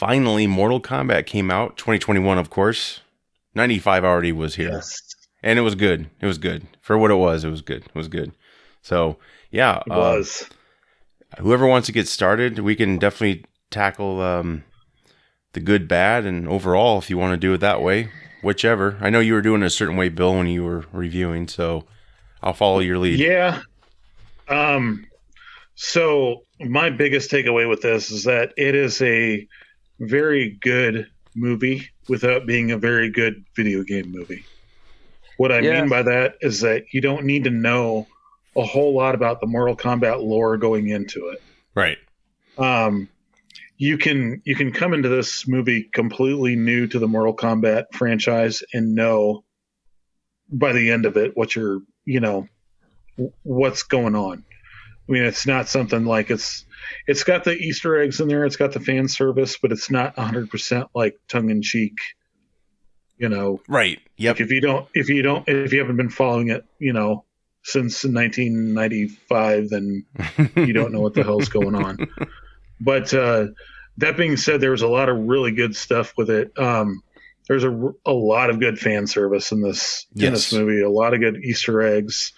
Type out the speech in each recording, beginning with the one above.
finally Mortal Kombat came out, 2021, of course. 95 already was here. Yes. And it was good. It was good. For what it was good. It was good. So, yeah. It was. Whoever wants to get started, we can definitely tackle the good, bad, and overall, if you want to do it that way. Whichever. I know you were doing it a certain way, Bill, when you were reviewing, so I'll follow your lead. Yeah. So my biggest takeaway with this is that it is a very good movie without being a very good video game movie. What I mean by that is that you don't need to know a whole lot about the Mortal Kombat lore going into it. Right. You can come into this movie completely new to the Mortal Kombat franchise and know by the end of it what's going on. I mean, it's not something like it's got the Easter eggs in there, it's got the fan service, but it's not 100% like tongue in cheek. Right. Yep. Like if you haven't been following it, since 1995, then you don't know what the hell's going on. But that being said, there was a lot of really good stuff with it. There's a lot of good fan service in this movie. A lot of good Easter eggs.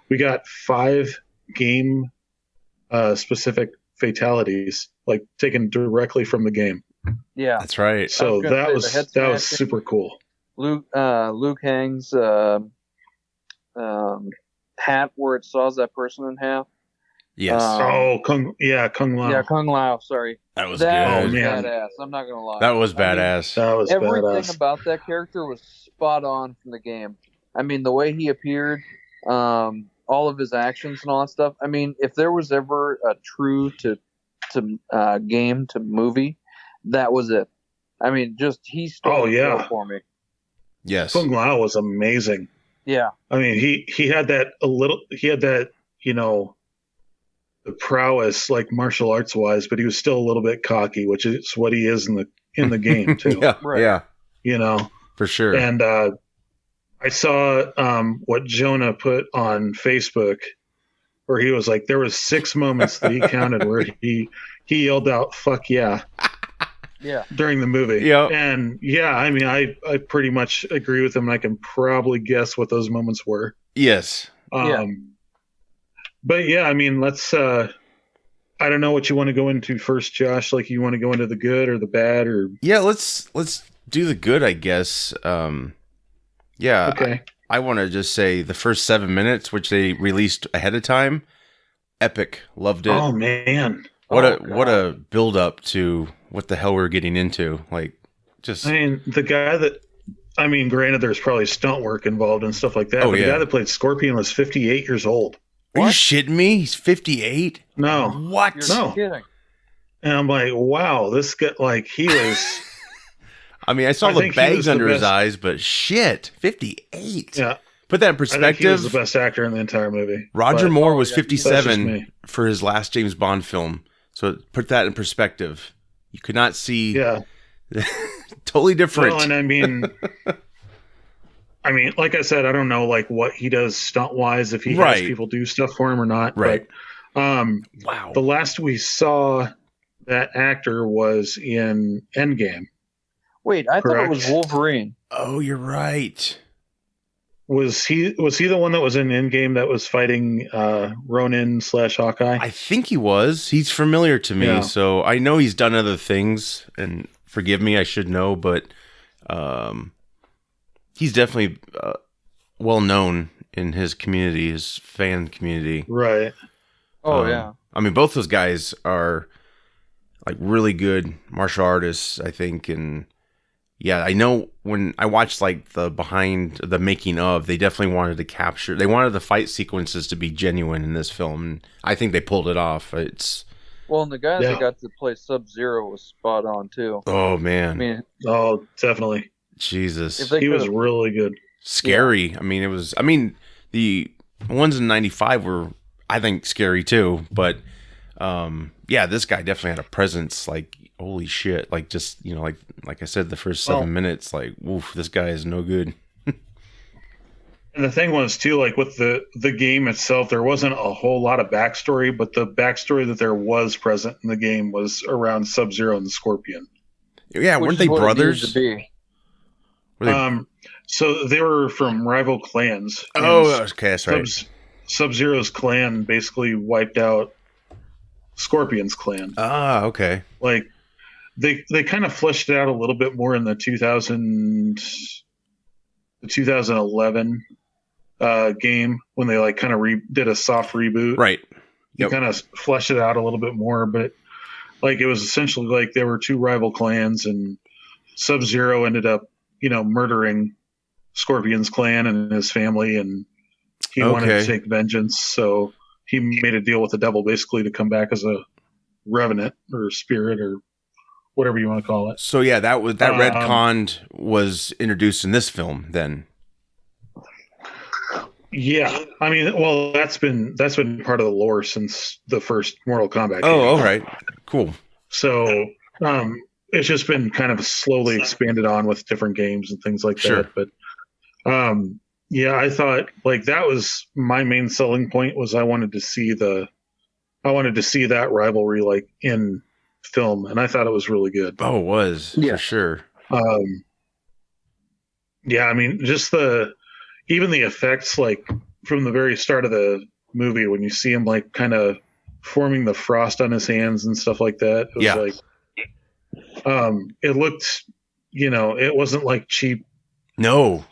We got 5 game specific fatalities, like taken directly from the game. Yeah, that's right. So that was super cool. Luke Hang's hat where it saws that person in half. Yes. Kung Lao. Yeah, Kung Lao. Sorry. That was good. Man. Badass. I'm not gonna lie. That was badass. That was everything badass. about that character was spot on from the game. I mean, the way he appeared, all of his actions and all that stuff. I mean, if there was ever a true to game to movie, that was it. I mean, just he stole the show for me. Yes. Kung Lao was amazing. Yeah. I mean, he had that the prowess, like martial arts wise, but he was still a little bit cocky, which is what he is in the game too. Yeah, right. Yeah, for sure. And I saw what Jonah put on Facebook, where he was like, there was 6 moments that he counted where he yelled out "fuck yeah." Yeah. During the movie. Yeah. And I mean, I pretty much agree with him, and I can probably guess what those moments were. Yes. But yeah, I mean, let's I don't know what you want to go into first, Josh. Like, you want to go into the good or the bad, or let's do the good, I guess. Okay. I want to just say the first 7 minutes, which they released ahead of time, epic. Loved it. Oh man. What a build up to what the hell we're getting into. Like, just I mean, the guy that granted there's probably stunt work involved and stuff like that, but the guy that played Scorpion was 58 years old. Are you shitting me? He's 58? No. What? You're kidding. And I'm like, wow, this guy, like, he was I mean, I saw the bags under his eyes, but shit, 58. Yeah. Put that in perspective. I think he was the best actor in the entire movie. Roger Moore was 57 for his last James Bond film. So put that in perspective. You could not see. Yeah. Totally different. Well, and I mean, like I said, I don't know like what he does stunt wise, if he has people do stuff for him or not. Right. But, wow. The last we saw that actor was in Endgame. Wait, I thought it was Wolverine. Oh, you're right. Was he the one that was in Endgame that was fighting Ronin / Hawkeye? I think he was. He's familiar to me, so I know he's done other things. And forgive me, I should know, but he's definitely well known in his community, his fan community. Right. Oh yeah. I mean, both those guys are like really good martial artists, I think, and yeah, I know when I watched like the behind the making of, they definitely wanted to capture. They wanted the fight sequences to be genuine in this film, and I think they pulled it off. It's well, and the guy that got to play Sub-Zero was spot on too. Oh man, I mean, definitely. Jesus, he was really good. Scary. Yeah. I mean, it was. I mean, the ones in '95 were, I think, scary too. But yeah, this guy definitely had a presence. Like, holy shit! Like, just like I said, the first 7 minutes, like, woof, this guy is no good. And the thing was too, like with the game itself, there wasn't a whole lot of backstory, but the backstory that there was present in the game was around Sub-Zero and the Scorpion. Yeah, Which weren't is they what it needed brothers? to be. Were they- So they were from rival clans. oh, And okay, that's right. Sub-Zero's clan basically wiped out Scorpion's clan. Ah, okay. Like they kind of fleshed it out a little bit more in the 2011 game when they like kind of did a soft reboot. Right. You Yep. kind of fleshed it out a little bit more, but like it was essentially like there were two rival clans, and Sub-Zero ended up, murdering Scorpion's clan and his family, and he wanted to take vengeance. So he made a deal with the devil basically to come back as a revenant or spirit or whatever you want to call it. So yeah, that retcon was introduced in this film then. Yeah, I mean, well, that's been part of the lore since the first Mortal Kombat game. Oh, all right, cool. So it's just been kind of slowly expanded on with different games and things like Sure. that. But yeah, I thought like that was my main selling point was I wanted to see that rivalry like in film, and I thought it was really good. Oh, it was for sure. Yeah, I mean, just even the effects, like from the very start of the movie, when you see him like kind of forming the frost on his hands and stuff like that, it was like, it looked, it wasn't like cheap, no,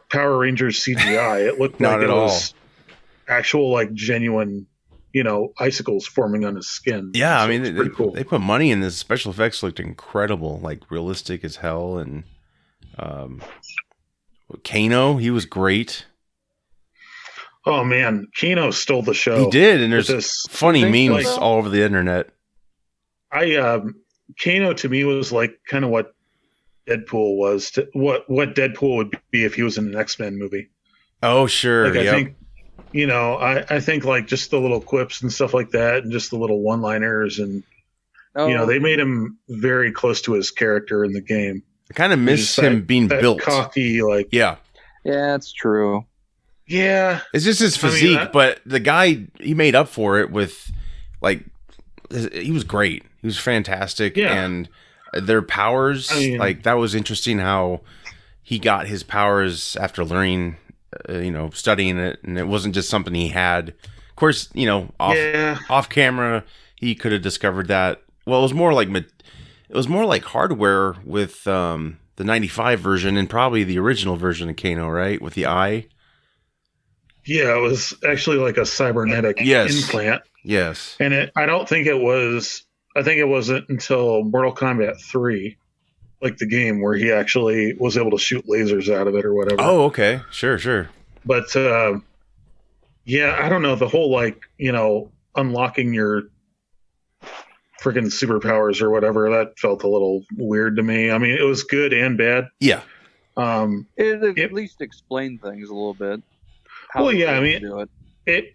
Power Rangers CGI. It looked Not like at it all. was actual, like genuine, icicles forming on his skin. Yeah, So I mean, it's pretty cool. they put money in this. Special effects looked incredible, like realistic as hell. And Kano, he was great. Oh man, Kano stole the show. He did, and with there's this. funny memes like- all over the internet. Kano to me was like kind of what Deadpool was. What Deadpool would be if he was in an X-Men movie. Oh, sure. Like I Yep. think, I think like just the little quips and stuff like that, and just the little one-liners, and they made him very close to his character in the game. I kind of miss Just him being that built. cocky, like Yeah. Yeah, it's true. yeah. It's just his I mean, physique, but the guy, he made up for it with, like, he was great. He was fantastic. Yeah. And their powers, I mean- like, that was interesting how he got his powers after learning, studying it. And it wasn't just something he had. Of course, off camera, he could have discovered that. Well, it was more like hardware with the 95 version and probably the original version of Kano, right? With the eye. Yeah, it was actually like a cybernetic Yes. implant. Yes. And I think it wasn't until Mortal Kombat 3, like the game, where he actually was able to shoot lasers out of it or whatever. Oh, okay. Sure. But yeah, I don't know. The whole unlocking your freaking superpowers or whatever, that felt a little weird to me. I mean, it was good and bad. Yeah. It at least explained things a little bit. Well, yeah, I they mean, do it.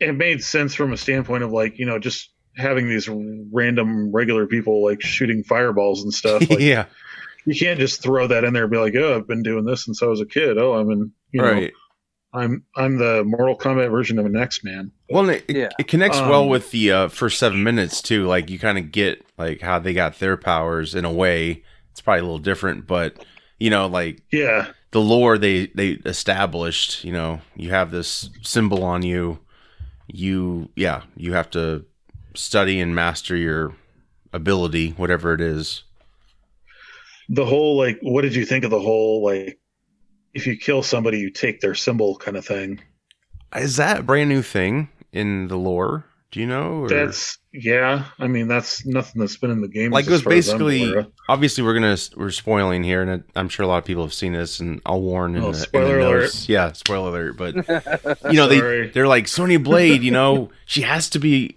It made sense from a standpoint of like, just having these random regular people like shooting fireballs and stuff. Like, Yeah. you can't just throw that in there and be like, oh, I've been doing this since I was a kid. Oh, Right. I'm the Mortal Kombat version of an X-Man. Well, and it connects well with the first 7 minutes too. Like you kind of get like how they got their powers in a way. It's probably a little different, but like Yeah. the lore they established. You have this symbol on you. You have to study and master your ability, whatever it is. The whole like, what did you think of the whole like, if you kill somebody, you take their symbol kind of thing? Is that a brand new thing in the lore? Do you know? Or? That's I mean, that's nothing that's been in the game. Like it was as far as I'm basically, aware of. obviously we're spoiling here, and I'm sure a lot of people have seen this, and I'll warn in the spoiler notes. Yeah, spoiler alert. But Sorry. they're like Sonya Blade. She has to be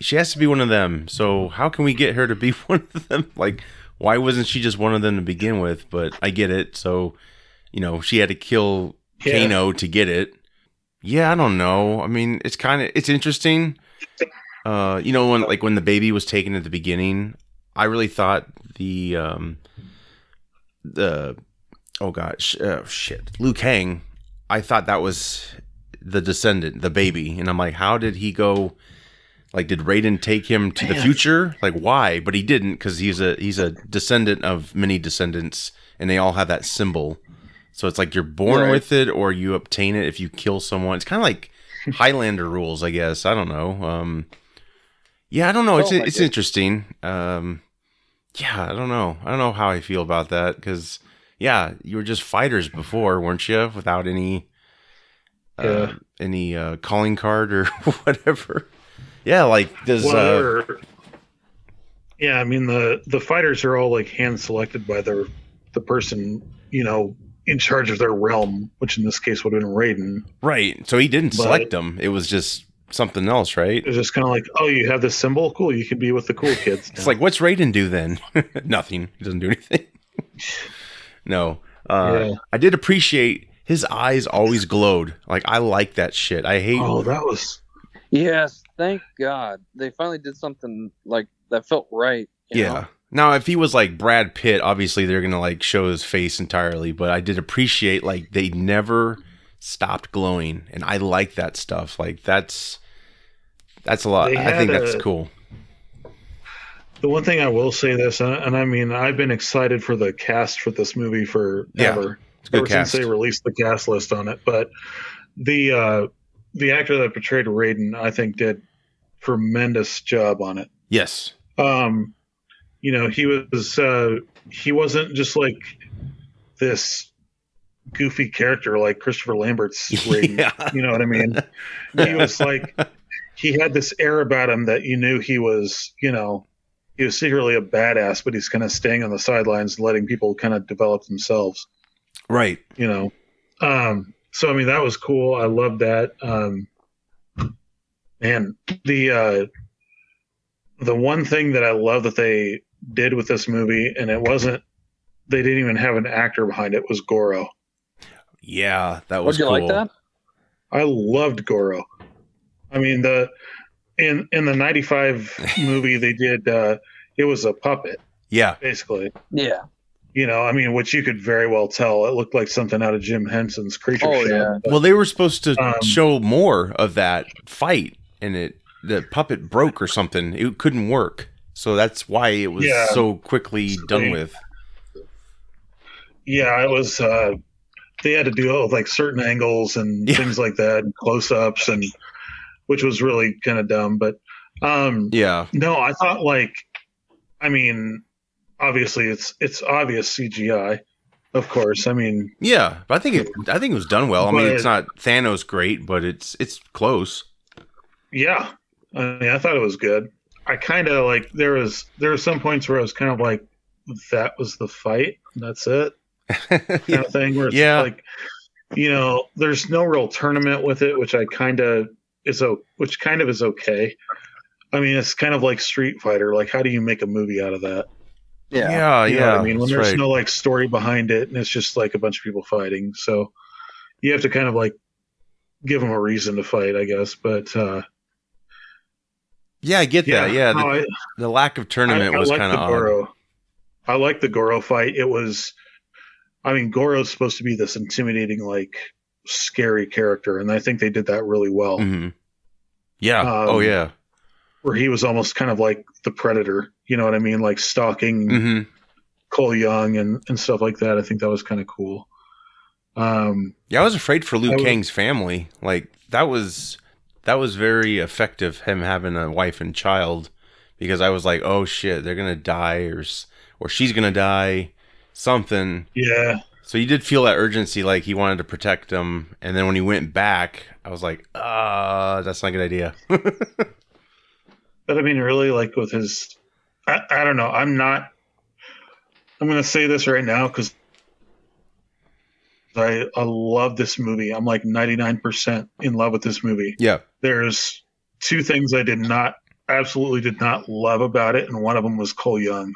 one of them. So how can we get her to be one of them? Like, why wasn't she just one of them to begin with? But I get it. So she had to kill Kano to get it. Yeah, I don't know. I mean, it's interesting. When the baby was taken at the beginning, I really thought Liu Kang, I thought that was the descendant, the baby, and I'm like, how did he go Like, did Raiden take him to the future? Like, why? But he didn't, because he's a descendant of many descendants, and they all have that symbol. So it's like you're born with it, or you obtain it if you kill someone. It's kind of like Highlander rules, I guess. I don't know. Yeah, I don't know. It's interesting. Yeah, I don't know. I don't know how I feel about that, because yeah, you were just fighters before, weren't you? Without any calling card or whatever. Yeah, like does. Yeah, I mean the fighters are all like hand selected by the person in charge of their realm, which in this case would have been Raiden. Right. So he didn't select them. It was just something else, right? It was just kind of like, oh, you have this symbol, cool. You can be with the cool kids. It's like, what's Raiden do then? Nothing. He doesn't do anything. No. I did appreciate his eyes always glowed. Like, I like that shit. I hate. Oh, that was. Yes, thank God they finally did something like that felt right. You know? Now, if he was like Brad Pitt, obviously they're gonna like show his face entirely. But I did appreciate like they never stopped glowing, and I like that stuff. Like that's a lot. I think that's cool. The one thing I will say this, and I mean, I've been excited for the cast for this movie forever. It's a good cast. Since they released the cast list on it. But the actor that portrayed Raiden, I think, did tremendous job on it. Yes. He wasn't just like this goofy character like Christopher Lambert's Raiden. Yeah. You know what I mean? He was like, he had this air about him that you knew he was secretly a badass, but he's kind of staying on the sidelines and letting people kind of develop themselves. Right. So, I mean, that was cool. I love that. And the one thing that I love that they did with this movie, and they didn't even have an actor behind it, was Goro. Yeah, that was cool. Did you like that? I loved Goro. I mean, in the 95 movie they did, it was a puppet. Yeah. Basically. Yeah. I mean, which you could very well tell. It looked like something out of Jim Henson's Creature Show. Yeah. But, well, they were supposed to show more of that fight, and the puppet broke or something. It couldn't work. So that's why it was so quickly done with. Yeah, it was. They had to do it with like certain angles and things like that, and close-ups, and which was really kind of dumb. But no, I thought obviously it's obvious CGI, of course. I mean, yeah, but I think it was done well. I mean, it's not Thanos great, but it's close. Yeah, I mean, I thought it was good. I kind of like there were some points where I was kind of like, that was the fight. That's it, kind of thing. Where it's like, there's no real tournament with it, which kind of is okay. I mean, it's kind of like Street Fighter. Like, how do you make a movie out of that? Yeah. I mean, when there's no like story behind it, and it's just like a bunch of people fighting, so you have to kind of like give them a reason to fight, I guess. But I get that. Yeah, the lack of tournament was kind of odd. I like the Goro fight. It was, I mean, Goro's supposed to be this intimidating, like scary character, and I think they did that really well. Mm-hmm. Yeah. Where he was almost kind of like the Predator, you know what I mean? Like stalking Cole Young and stuff like that. I think that was kind of cool. I was afraid for Liu Kang's family. Like that was very effective, him having a wife and child, because I was like, oh shit, they're going to die or she's going to die, something. Yeah. So you did feel that urgency, like he wanted to protect them. And then when he went back, I was like, that's not a good idea. But I mean, really, like with his, I don't know. I'm going to say this right now because I love this movie. I'm like 99% in love with this movie. Yeah. There's two things I absolutely did not love about it, and one of them was Cole Young.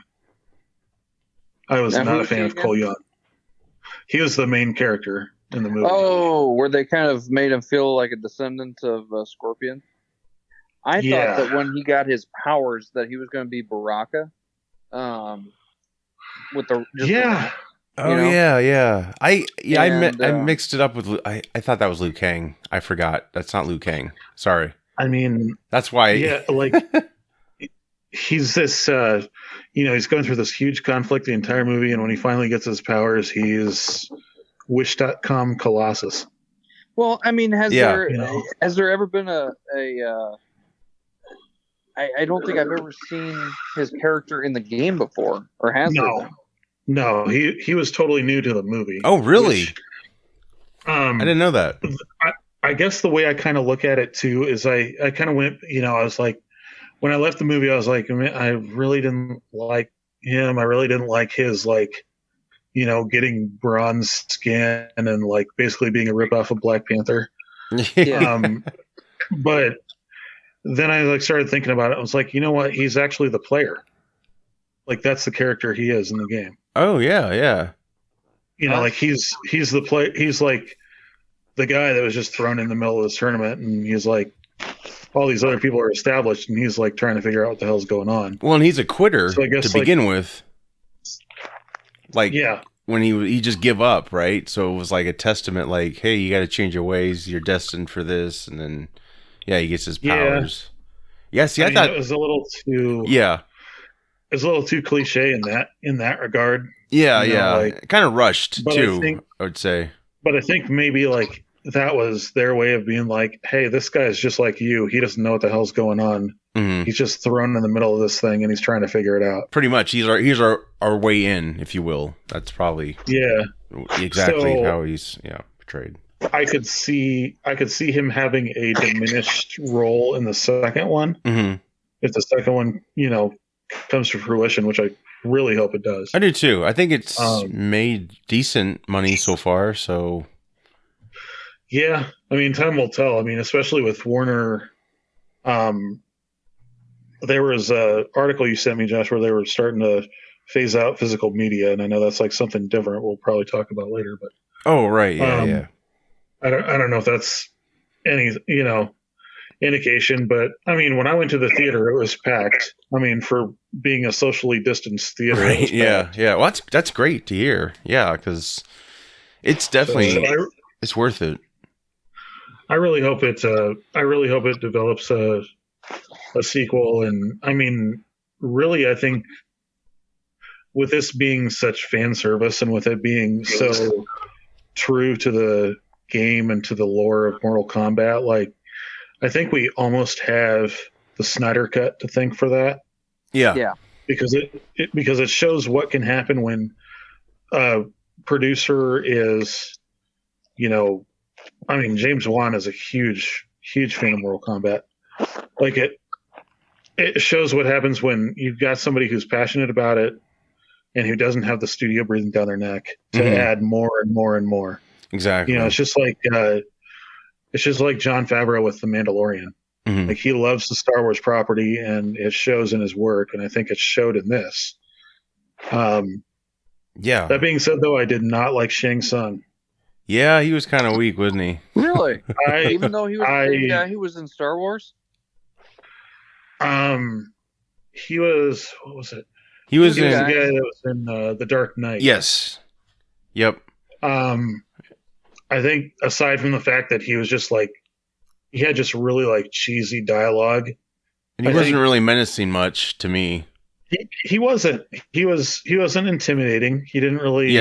I was not a fan of Cole Young. He was the main character in the movie. Oh, where they kind of made him feel like a descendant of Scorpion? I thought that when he got his powers that he was going to be Baraka. With the I mixed it up with I thought that was Liu Kang. I forgot. That's not Liu Kang. Sorry. I mean, That's why. yeah, like he's this, he's going through this huge conflict the entire movie, and when he finally gets his powers, he is Wish.com Colossus. Well, I mean, has Yeah. there ever been I don't think I've ever seen his character in the game before, or has there been? No, he was totally new to the movie. Oh, really? Which, I didn't know that. I guess the way I kind of look at it too is I kind of went, I was like, when I left the movie, I was like, I really didn't like him. I really didn't like his getting bronze skin and like basically being a ripoff of Black Panther. Yeah. But then I like started thinking about it. I was like, you know what? He's actually the player. Like that's the character he is in the game. Oh yeah. Like he's the play. He's like the guy that was just thrown in the middle of this tournament, and he's like, all these other people are established, and he's like trying to figure out what the hell's going on. Well, and he's a quitter So I guess, to begin with. Like, yeah, when he just give up, right? So it was like a testament, like, hey, you got to change your ways. You're destined for this, and then he gets his powers. Yeah, see, I thought it was a little too. Yeah, it was a little too cliche in that regard. Yeah, kind of rushed too. I would say, but I think maybe like that was their way of being like, hey, this guy is just like you. He doesn't know what the hell's going on. Mm-hmm. He's just thrown in the middle of this thing, and he's trying to figure it out. Pretty much, he's our way in, if you will. That's probably exactly how he's portrayed. I could see him having a diminished role in the second one. Mm-hmm. If the second one, comes to fruition, which I really hope it does. I do too. I think it's made decent money so far. So, yeah, I mean, time will tell. I mean, especially with Warner. There was an article you sent me, Josh, where they were starting to phase out physical media, and I know that's like something different. We'll probably talk about later, but oh right, yeah. I don't know if that's any indication, but I mean, when I went to the theater, it was packed. I mean, for being a socially distanced theater, right? Yeah. Well, that's great to hear. Yeah, because it's definitely it's worth it. I really hope it develops a sequel, and I mean, really, I think with this being such fan service and with it being so true to the game and to the lore of Mortal Kombat, like I think we almost have the Snyder Cut to thank for that. Yeah. Because it shows what can happen when a producer is, I mean, James Wan is a huge fan of Mortal Kombat. Like it shows what happens when you've got somebody who's passionate about it and who doesn't have the studio breathing down their neck to add more and more and more. Exactly. It's just like Jon Favreau with The Mandalorian. Mm-hmm. Like he loves the Star Wars property, and it shows in his work, and I think it showed in this. Yeah. That being said, though, I did not like Shang Tsung. Yeah, he was kind of weak, wasn't he? Really? Even though he was the same guy who was in Star Wars? He was, what was it? He was the guy that was in The Dark Knight. Yes. Yep. I think aside from the fact that he was just like, he had just really like cheesy dialogue. And he wasn't really menacing much to me. He wasn't. He wasn't intimidating. He didn't really,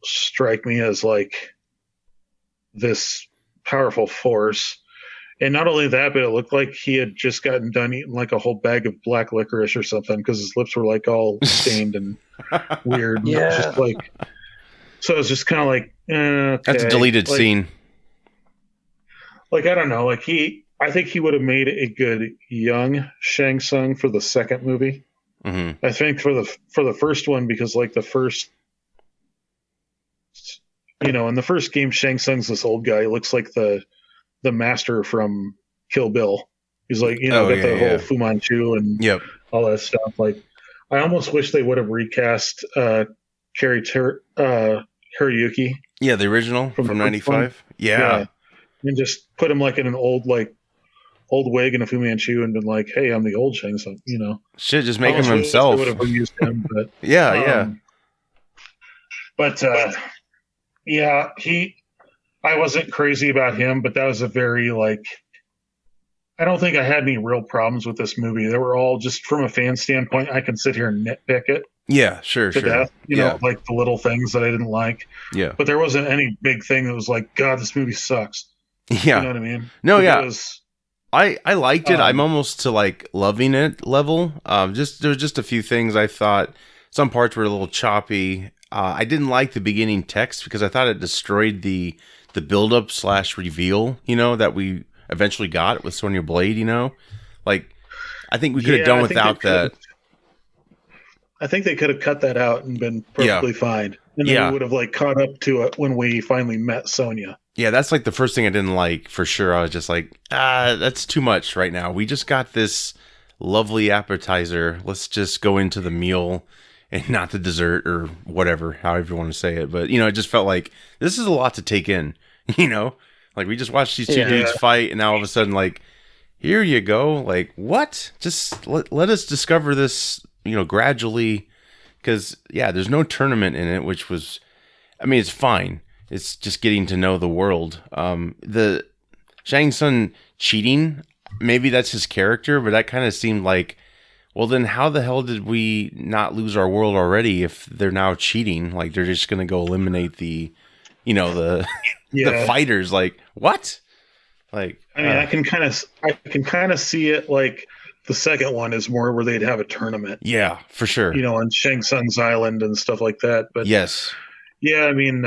strike me as like this powerful force. And not only that, but it looked like he had just gotten done eating like a whole bag of black licorice or something, because his lips were like all stained and weird. And yeah. Just like, so it was just kind of like, okay. That's a deleted scene. Like, I don't know. Like I think he would have made a good young Shang Tsung for the second movie. Mm-hmm. I think for the first one, because like the first, in the first game, Shang Tsung's this old guy. He looks like the master from Kill Bill. He's like, got the whole Fu Manchu and all that stuff. Like, I almost wish they would have recast Hiroyuki. Yeah, the original from 95. Yeah. And just put him like in an old wig and a Fu Manchu and been like, hey, I'm the old Shang Tsung, Should just make him himself. Would have reused him, but yeah. But I wasn't crazy about him, but that was a very like I don't think I had any real problems with this movie. They were all just from a fan standpoint. I can sit here and nitpick it Yeah, sure, to sure. death, Yeah, like the little things that I didn't like. yeah, But there wasn't any big thing that was like, God, this movie sucks. You know yeah. what I mean? No, yeah. Because, I liked it. I'm um, almost to like loving it level. Just there was just a few things I thought some parts were a little choppy. I didn't like the beginning text because I thought it destroyed the build up slash reveal. That we eventually got with Sonya Blade. Like I think we could have done without that. I think they could have cut that out and been perfectly fine. And then Yeah. we would have like caught up to it when we finally met Sonya. Yeah, that's like the first thing I didn't like for sure. I was just like, that's too much right now. We just got this lovely appetizer. Let's just go into the meal and not the dessert or whatever, however you want to say it. But, it just felt like this is a lot to take in, Like we just watched these two dudes fight and now all of a sudden like, here you go. Like, what? Just let us discover this, gradually. Because, yeah, there's no tournament in it, which was, I mean, it's fine. It's just getting to know the world. The Shang Tsung cheating, maybe that's his character, but that kind of seemed like, well, then how the hell did we not lose our world already if they're now cheating? Like they're just going to go eliminate the the fighters. Like what? Like I mean, I can kind of see it like the second one is more where they'd have a tournament. Yeah, for sure. On Shang Tsung's island and stuff like that. But yes, yeah, I mean.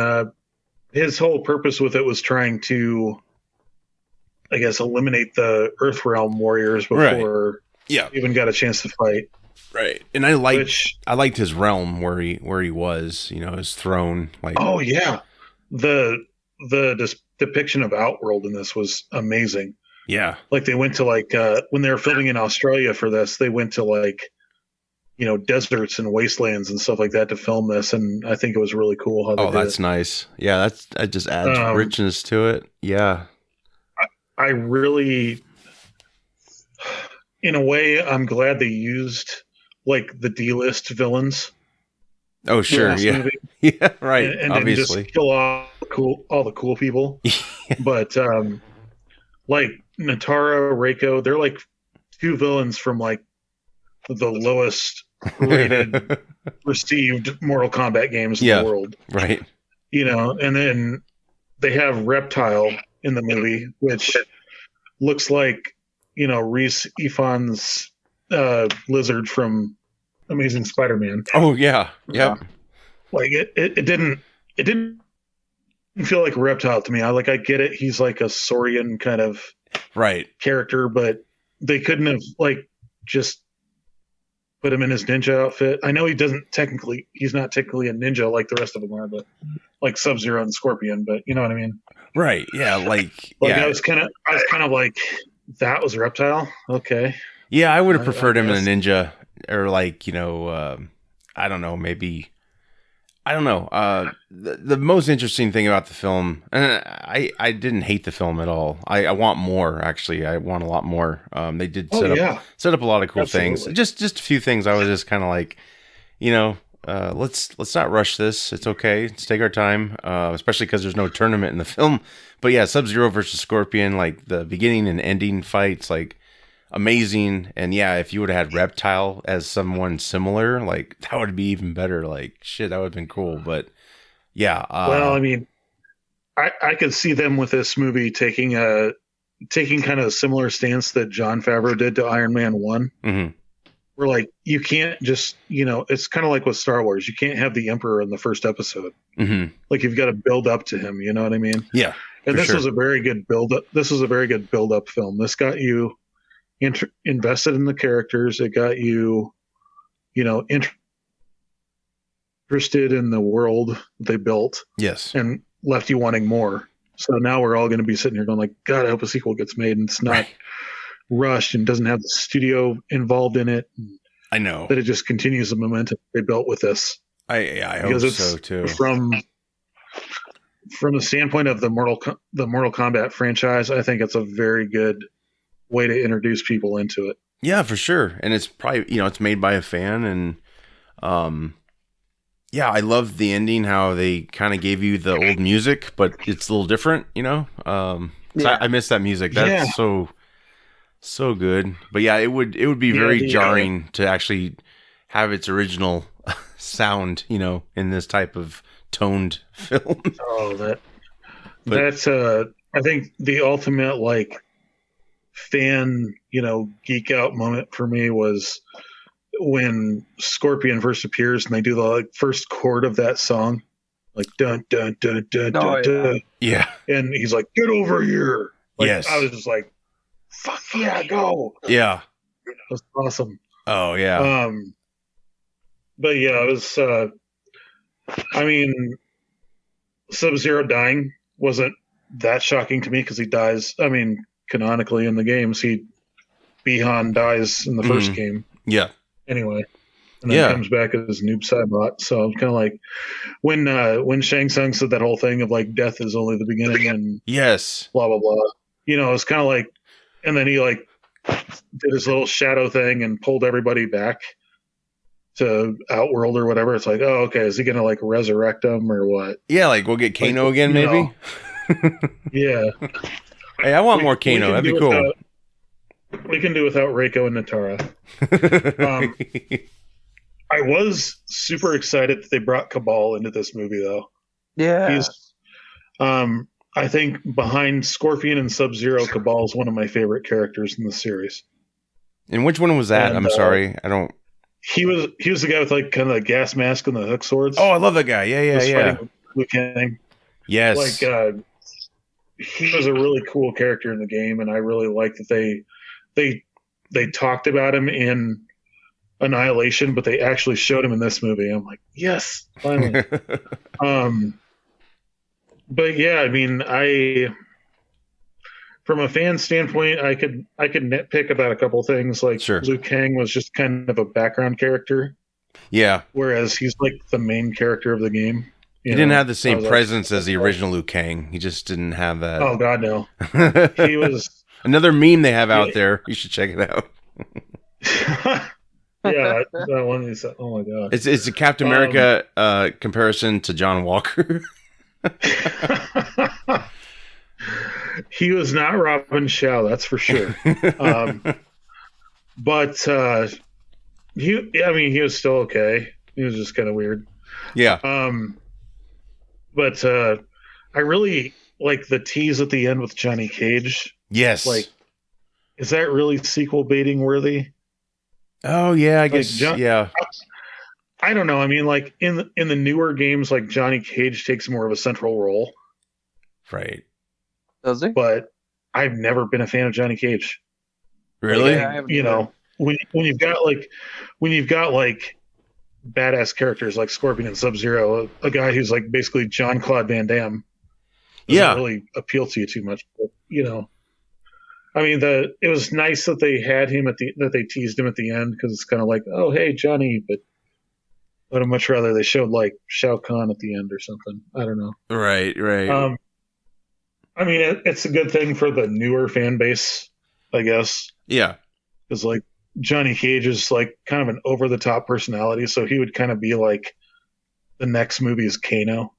His whole purpose with it was trying to, I guess, eliminate the Earthrealm warriors before even got a chance to fight. Right, and I liked his realm where he was, his throne. Like, oh yeah, the depiction of Outworld in this was amazing. Yeah, like they went to when they were filming in Australia for this, they went to deserts and wastelands and stuff like that to film this, and I think it was really cool how they did that's it. Nice. Yeah, that just adds richness to it. Yeah. I really, in a way, I'm glad they used the D-list villains. Oh sure, yeah, yeah, right. And obviously, then just kill all the cool people. But like Natara, Reiko, they're like two villains from like the lowest rated received Mortal Kombat games in the world. Right. And then they have Reptile in the movie, which looks like, Reese Ifan's lizard from Amazing Spider-Man. Oh yeah. Yep. Like it didn't feel like a Reptile to me. I get it. He's like a Saurian kind of character, but they couldn't have just put him in his ninja outfit. I know he's not technically a ninja like the rest of them are, but like Sub-Zero and Scorpion, but you know what I mean? Right. Yeah. I was kind of like, that was Reptile. Okay. Yeah. I would have preferred him in a ninja or I don't know, maybe, I don't know. The most interesting thing about the film, and I didn't hate the film at all. I want more, actually. I want a lot more. They did set up a lot of cool things. Just a few things I was just kind of like, let's not rush this. It's okay. Let's take our time, especially because there's no tournament in the film. But yeah, Sub-Zero versus Scorpion, like the beginning and ending fights, like amazing. And yeah, if you would have had Reptile as someone similar, like that would be even better. Like shit, that would have been cool. But yeah. Well, I mean, I could see them with this movie taking kind of a similar stance that Jon Favreau did to Iron Man 1. Mm-hmm. Where you can't just, it's kind of like with Star Wars. You can't have the Emperor in the first episode. Mm-hmm. Like you've got to build up to him. You know what I mean? Yeah. And this was a very good build up. This was a very good build up film. This got you invested in the characters. It got you, interested in the world they built. Yes. And left you wanting more. So now we're all going to be sitting here going like, God, I hope a sequel gets made and it's not rushed and doesn't have the studio involved in it. I know that it just continues the momentum they built with this. I hope so too. From the standpoint of the Mortal Kombat franchise, I think it's a very good way to introduce people into it. Yeah, for sure. And it's probably, it's made by a fan. And yeah, I love the ending, how they kind of gave you the old music, but it's a little different, So I miss that music. That's so So good. But yeah, it would be very jarring to actually have its original sound, in this type of toned film. Oh, that's I think the ultimate like fan, geek out moment for me was when Scorpion first appears and they do the like first chord of that song, like dun dun dun dun dun, dun. Yeah. And he's like, "Get over here!" Like, Yes. I was just like, "Fuck yeah, go!" Yeah. It was awesome. Oh yeah. But yeah, it was. I mean, Sub-Zero dying wasn't that shocking to me because he dies. I mean, canonically in the games, Bihan dies in the first game. Yeah. Anyway, and then comes back as Noob Saibot. So I'm kind of like when Shang Tsung said that whole thing of like death is only the beginning and yes, blah blah blah. It's kind of like, and then he like did his little shadow thing and pulled everybody back to Outworld or whatever. It's like, oh, okay, is he gonna like resurrect them or what? Yeah, like we'll get Kano again, maybe. Yeah. Hey, I want more Kano. That'd be cool. We can do without Reiko and Natara. I was super excited that they brought Kabal into this movie, though. Yeah. He's, I think behind Scorpion and Sub-Zero, Kabal is one of my favorite characters in the series. And which one was that? I'm sorry, I don't. He was the guy with like kind of the gas mask and the hook swords. Oh, I love that guy. Yeah. Liu Kang. Yes. Like he was a really cool character in the game, and I really like that they talked about him in Annihilation, but they actually showed him in this movie. I'm like, yes, finally. But yeah, I mean, from a fan standpoint, I could nitpick about a couple things. Like Liu Kang was just kind of a background character. Yeah. Whereas he's like the main character of the game. He didn't have the same presence as the original Liu Kang. He just didn't have that. Oh God, no. He was another meme they have out there. You should check it out. Yeah, that one is. Oh my God. It's a Captain America comparison to John Walker. He was not Robin Shao, that's for sure. But he was still okay. He was just kind of weird. Yeah. But I really like the tease at the end with Johnny Cage. Yes. Like, is that really sequel baiting worthy? Oh yeah, I guess. Yeah. I don't know. I mean, like in the newer games, like Johnny Cage takes more of a central role. Right. Does he? But I've never been a fan of Johnny Cage. Really? Like, when you've got like badass characters like Scorpion and Sub-Zero, a guy who's like basically Jean-Claude Van Damme doesn't really appeal to you too much. But, I mean, it was nice that they had him that they teased him at the end, because it's kind of like, oh hey Johnny, but I'd much rather they showed like Shao Kahn at the end or something. I don't know. Right. I mean, it's a good thing for the newer fan base, I guess. Yeah. Because like Johnny Cage is like kind of an over the top personality, so he would kind of be like the next movie's Kano.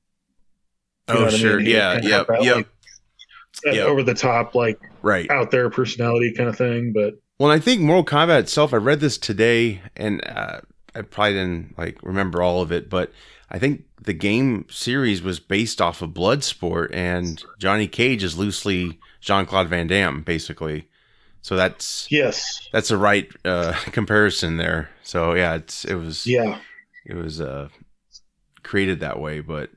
Oh sure, yeah, yep. Over the top, like out there personality kind of thing. But well, I think Mortal Kombat itself, I read this today, and I probably didn't like remember all of it, but I think the game series was based off of Bloodsport, and Johnny Cage is loosely Jean-Claude Van Damme, basically. So that's the right comparison there. So yeah, it was created that way, but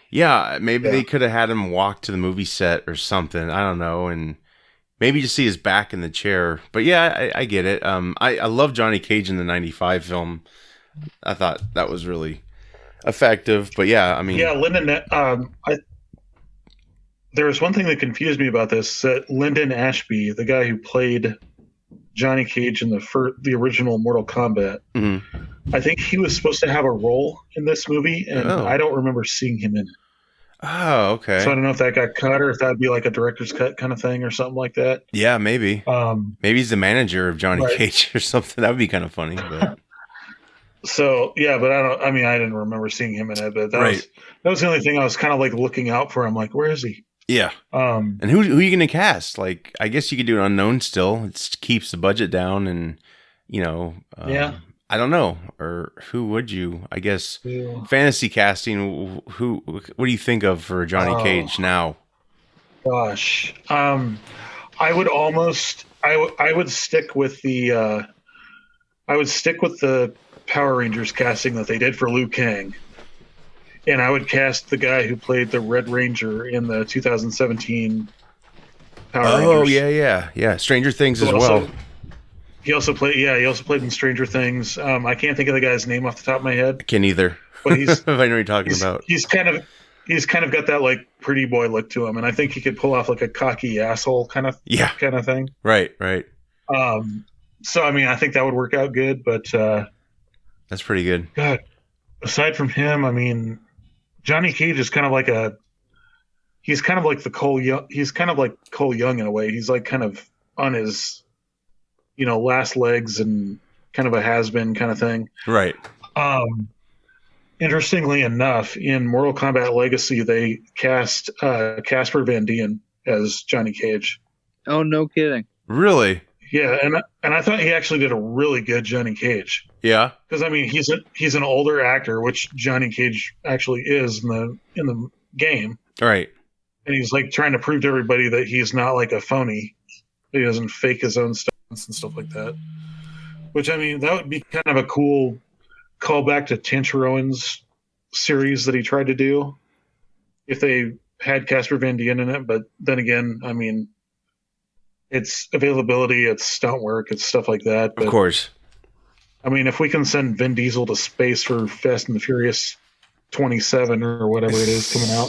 yeah, maybe they could have had him walk to the movie set or something. I don't know, and maybe just see his back in the chair. But yeah, I get it. I love Johnny Cage in the '95 film. I thought that was really effective. But yeah, I mean, Lyndon. There was one thing that confused me about this. That Lyndon Ashby, the guy who played Johnny Cage in the original Mortal Kombat, I think he was supposed to have a role in this movie, and I don't remember seeing him in it. Oh, okay. So I don't know if that got cut or if that'd be like a director's cut kind of thing or something like that. Yeah, maybe. Maybe he's the manager of Johnny Cage or something. That would be kind of funny. But. So yeah, but I didn't remember seeing him in it. But that was the only thing I was kind of like looking out for. I'm like, where is he? Yeah. And who are you going to cast? Like, I guess you could do an unknown still. It keeps the budget down, and Yeah. I don't know. Or who would you? I guess Yeah. fantasy casting. What do you think of for Johnny Cage now? Gosh, I would almost. I would stick with the. I would stick with the Power Rangers casting that they did for Liu Kang. And I would cast the guy who played the Red Ranger in the 2017 Power Rangers. Oh, yeah. Stranger Things as well. He also played in Stranger Things. I can't think of the guy's name off the top of my head. I can't either. But he's if I know what you're talking about. He's kind of got that like pretty boy look to him, and I think he could pull off like a cocky asshole kind of thing. Right. So I mean, I think that would work out good, but that's pretty good. God, aside from him, I mean, Johnny Cage is kind of like he's kind of like Cole Young in a way. He's like kind of on his, last legs and kind of a has-been kind of thing. Right. Interestingly enough, in Mortal Kombat Legacy, they cast Casper Van Dien as Johnny Cage. Oh, no kidding. Really? Yeah, and I thought he actually did a really good Johnny Cage. Yeah. Because I mean, he's an older actor, which Johnny Cage actually is in the game. Right. And he's like trying to prove to everybody that he's not like a phony. He doesn't fake his own stunts and stuff like that. Which I mean, that would be kind of a cool callback to Tenchiroen's series that he tried to do if they had Casper Van Dien in it. But then again, I mean, it's availability, it's stunt work, it's stuff like that. But, of course. I mean, if we can send Vin Diesel to space for Fast and the Furious 27 or whatever it is coming out,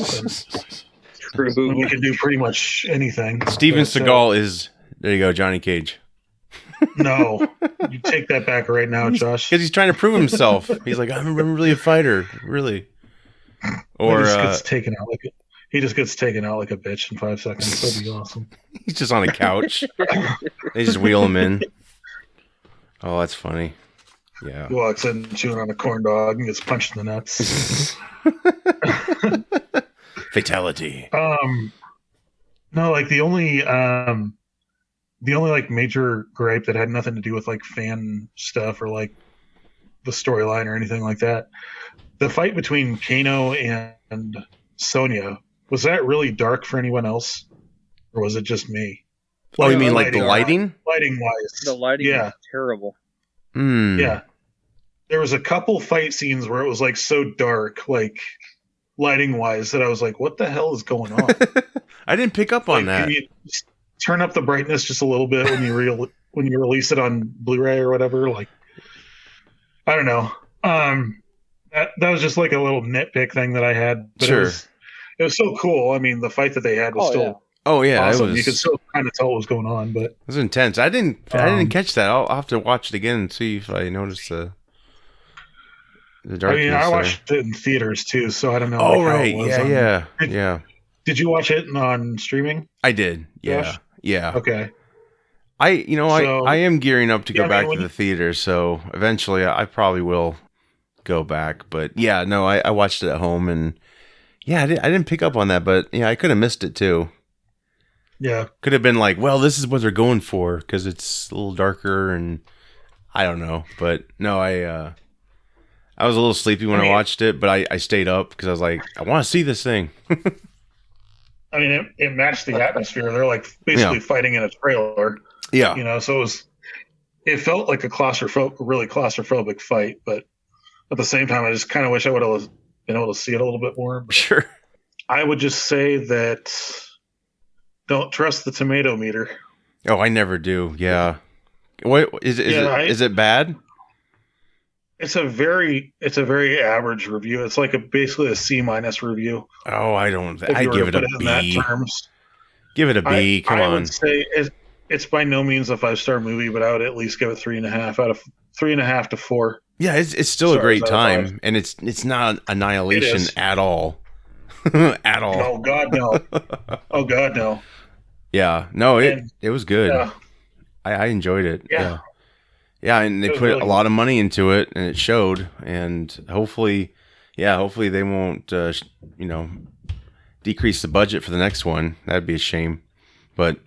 then we can do pretty much anything. Steven Seagal is, there you go, Johnny Cage. No, you take that back right now, Josh. Because he's trying to prove himself. He's like, I'm really a fighter, really. Or he just gets taken out like a bitch in 5 seconds. That'd be awesome. He's just on a couch. They just wheel him in. Oh, that's funny. Yeah. He walks in chewing on a corn dog and gets punched in the nuts. Fatality. No, like the only like major gripe that had nothing to do with like fan stuff or like the storyline or anything like that. The fight between Kano and Sonya, was that really dark for anyone else, or was it just me? Oh, you mean like the lighting? Lighting wise, the lighting was terrible. Yeah, there was a couple fight scenes where it was like so dark, like lighting wise, that I was like, "What the hell is going on?" I didn't pick up on that. Can you turn up the brightness just a little bit when you release it on Blu-ray or whatever? Like, I don't know. That was just like a little nitpick thing that I had. But sure. It was so cool. I mean, the fight that they had was still awesome. You could still kind of tell what was going on, but it was intense. I didn't catch that. I'll have to watch it again and see if I noticed the darkness. I mean, I watched it in theaters too, so I don't know. Oh, right. Yeah. Did you watch it on streaming? I did. Josh? Yeah. Okay. I am gearing up to go back to the theater, so eventually I probably will go back. But yeah, no, I watched it at home, and yeah, I didn't pick up on that, but yeah, I could have missed it too. Yeah. Could have been like, well, this is what they're going for because it's a little darker, and I don't know. But no, I was a little sleepy when I watched it, but I stayed up because I was like, I want to see this thing. I mean, it matched the atmosphere. They're like basically fighting in a trailer. Yeah. So it felt like a really claustrophobic fight, but at the same time, I just kind of wish I would have been able to see it a little bit more. But sure. I would just say that don't trust the tomato meter. Oh, I never do. Yeah. What is it bad? It's a very average review. It's like basically a C- review. Oh, I give it a B. That terms. Give it a B. Come on. I would say it's by no means a 5-star movie, but I would at least give it 3.5 out of 3.5 to 4. Yeah, it's still a great time, and it's not Annihilation at all. At all. Oh God, no. Oh God, no. Yeah, no, it was good. Yeah. I enjoyed it. Yeah. Yeah, and they put really a lot of money into it, and it showed. And hopefully they won't, decrease the budget for the next one. That'd be a shame. But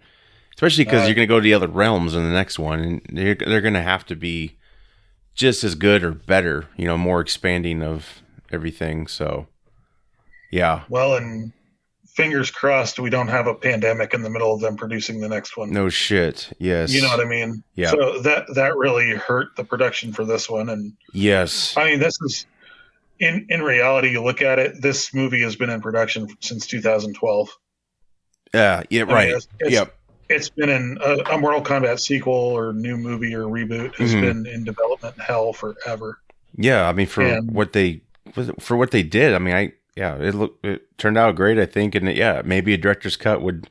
especially because you're going to go to the other realms in the next one, and they're going to have to be just as good or better, more expanding of everything. So, yeah. Well, and fingers crossed we don't have a pandemic in the middle of them producing the next one. No shit. Yes. You know what I mean? Yeah. So that really hurt the production for this one. And yes. I mean, this is in reality, you look at it, this movie has been in production since 2012. Yeah, right. Yep. It's been in a Mortal Kombat sequel or new movie or reboot has been in development hell forever. Yeah, I mean what they did. I mean, it turned out great, I think, and maybe a director's cut would,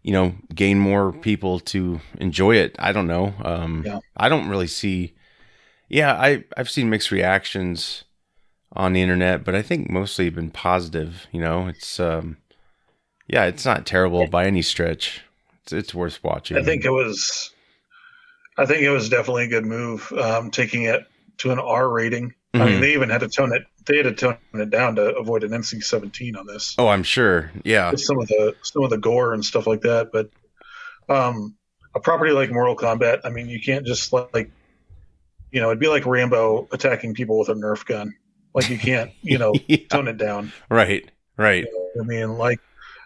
gain more people to enjoy it. I don't know. I don't really see. Yeah, I've seen mixed reactions on the internet, but I think mostly been positive. It's it's not terrible by any stretch. It's worth watching. I think it was definitely a good move, taking it to an R rating. I mean, they even had to tone it down to avoid an NC-17 on this. Oh, I'm sure. Yeah, with some of the gore and stuff like that. But a property like Mortal Kombat, I mean, you can't just it'd be like Rambo attacking people with a Nerf gun. Like you can't, tone it down. Right. I mean,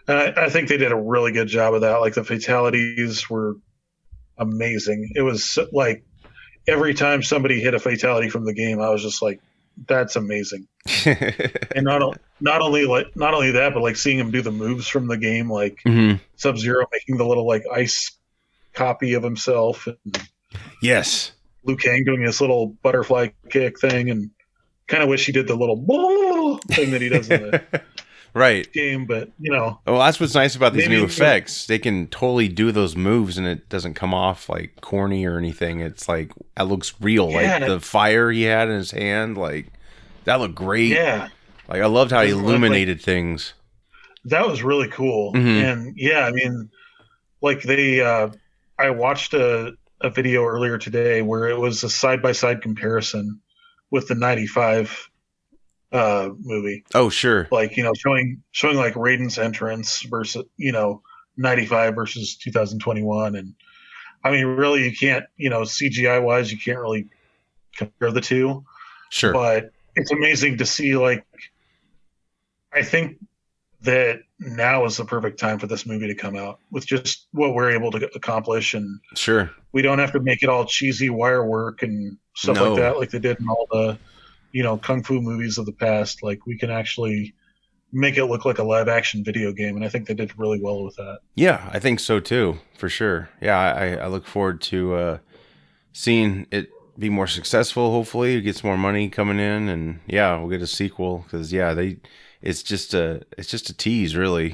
I think they did a really good job of that. Like the fatalities were amazing. It was like every time somebody hit a fatality from the game, I was just like, "That's amazing." And not only that, but like seeing him do the moves from the game, like Sub-Zero making the little ice copy of himself. And yes. Liu Kang doing this little butterfly kick thing, and kind of wish he did the little thing that he does in the right game, but well, that's what's nice about these new effects. They can totally do those moves and it doesn't come off like corny or anything. It's like that looks real. Like the fire he had in his hand, like that looked great. Yeah, like I loved how he illuminated things. That was really cool. And I mean, I watched a video earlier today where it was a side-by-side comparison with the 95 movie. Oh, sure. Showing like Raiden's entrance versus 95 versus 2021. And I mean, really, you can't, CGI wise, you can't really compare the two. Sure. But it's amazing to see, I think that now is the perfect time for this movie to come out with just what we're able to accomplish. And sure, we don't have to make it all cheesy wire work and stuff like that, like they did in all the, kung fu movies of the past. Like we can actually make it look like a live action video game. And I think they did really well with that. Yeah, I think so too, for sure. Yeah. I look forward to, seeing it be more successful. Hopefully get some more money coming in, and we'll get a sequel. Cause it's just a tease really,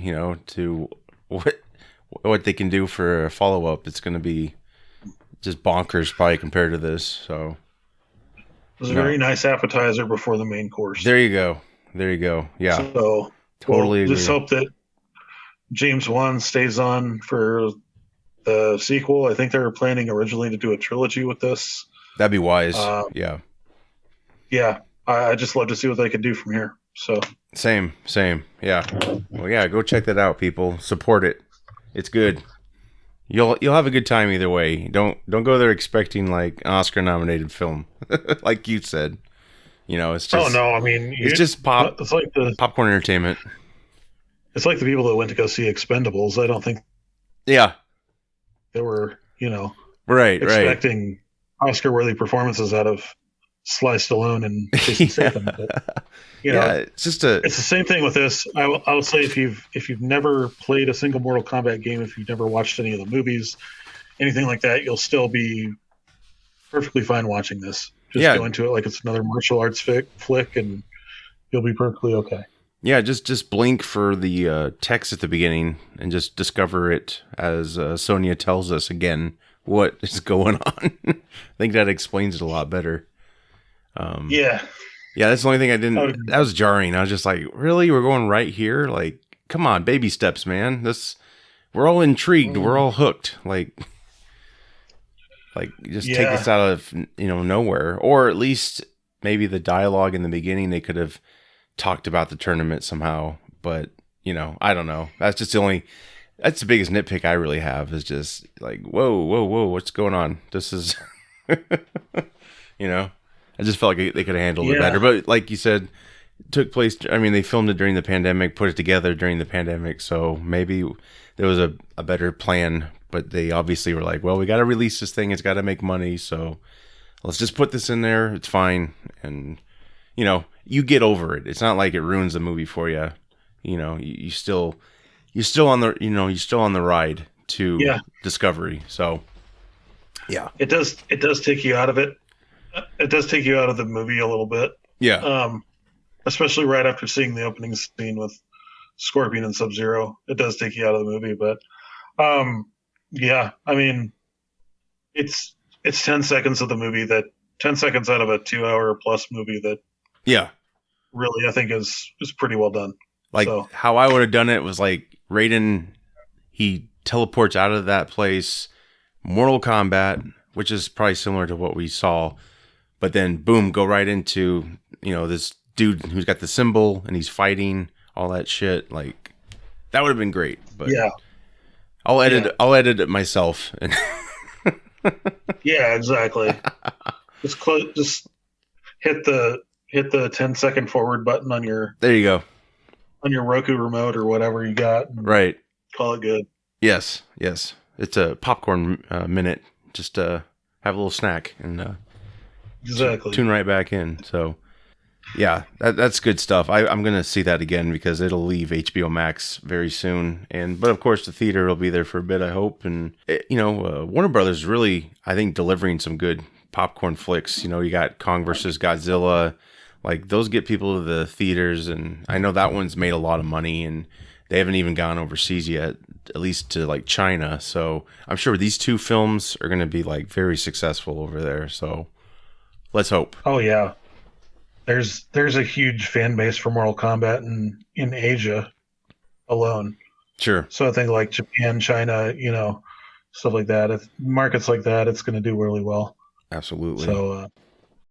to what they can do for a follow up. It's going to be just bonkers probably compared to this. So it was a very nice appetizer before the main course. There you go. Yeah. So totally agree. Just hope that James Wan stays on for the sequel. I think they were planning originally to do a trilogy with this. That'd be wise. Yeah. I just love to see what they could do from here. So same. Yeah. Well, go check that out, people. Support it. It's good. You'll have a good time either way. Don't go there expecting like an Oscar nominated film, like you said. It's just. Oh no! I mean, it's just pop. It's like the popcorn entertainment. It's like the people that went to go see Expendables. I don't think. Yeah. They were, right, expecting Oscar-worthy performances out of Sly Stallone and Jason Statham. But, it's the same thing with this. I will say if you've never played a single Mortal Kombat game, if you've never watched any of the movies, anything like that, you'll still be perfectly fine watching this. Just go into it like it's another martial arts flick, and you'll be perfectly okay. Yeah, just blink for the text at the beginning and just discover it as Sonia tells us again what is going on. I think that explains it a lot better. Yeah, that's the only thing I didn't. That was jarring. I was just like, really, we're going right here? Like, come on, baby steps, man. We're all intrigued. We're all hooked. Like just take this out of nowhere, or at least maybe the dialogue in the beginning they could have talked about the tournament somehow. But I don't know. That's the biggest nitpick I really have is just like, whoa, what's going on? This is, I just felt like they could have handled it better. But like you said, it took place. I mean, they filmed it during the pandemic, put it together during the pandemic. So maybe there was a better plan, but they obviously were like, well, we got to release this thing. It's got to make money. So let's just put this in there. It's fine. And, you get over it. It's not like it ruins the movie for you. You're still on the ride to Discovery. So yeah, it does take you out of it. It does take you out of the movie a little bit. Yeah. Especially right after seeing the opening scene with Scorpion and Sub-Zero. It does take you out of the movie, but I mean, it's 10 seconds of the movie 10 seconds out of a 2-hour plus movie that really I think is pretty well done. Like how I would have done it was like Raiden, he teleports out of that place, Mortal Kombat, which is probably similar to what we saw, but then boom, go right into, this dude who's got the symbol and he's fighting all that shit. Like that would have been great, but I'll edit it myself. And yeah, exactly. Just hit the 10-second forward button on your there you go on your Roku remote or whatever you got. Right. Call it good. Yes. It's a popcorn minute. Just have a little snack and exactly tune right back in. So yeah, that's good stuff. I'm gonna see that again because it'll leave HBO Max very soon. But of course the theater will be there for a bit, I hope. And Warner Brothers really, I think, delivering some good popcorn flicks. You got Kong versus Godzilla. Like those get people to the theaters, and I know that one's made a lot of money, and they haven't even gone overseas yet, at least to like China. So I'm sure these two films are going to be like very successful over there. So let's hope. Oh yeah, there's a huge fan base for Mortal Kombat in Asia alone. Sure. So I think like Japan, China, stuff like that. If markets like that, it's going to do really well. Absolutely. So